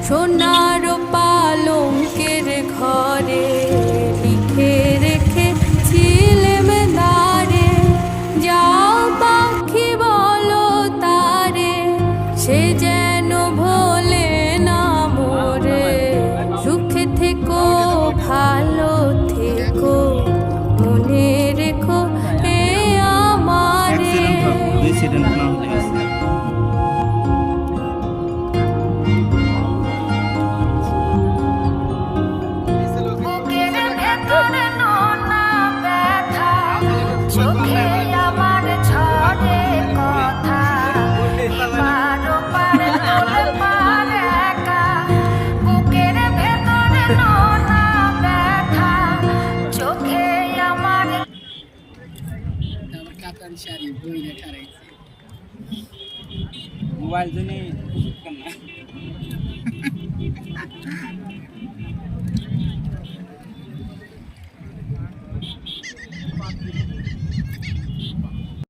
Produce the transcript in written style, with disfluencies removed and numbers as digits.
সোনার পালঙ্কের ঘরে লিখে রেখেছিলেম দ্বারে, যাও পাখি বলো তারে, সে যেন ভোলে না মোরে। সুখে থেকো ভালো থেকো, মনে রেখো এ আমারে। বুকের ভেতরে নোনা ব্যথা, চোখে আমার ঝরে কথা, এপার ওপার তোলপাড় একা। বুকের ভেতরে নোনা ব্যথা, চোখে আমার কাতারি শাড়ি বই রেখা রাখছে মোবাইল জন্য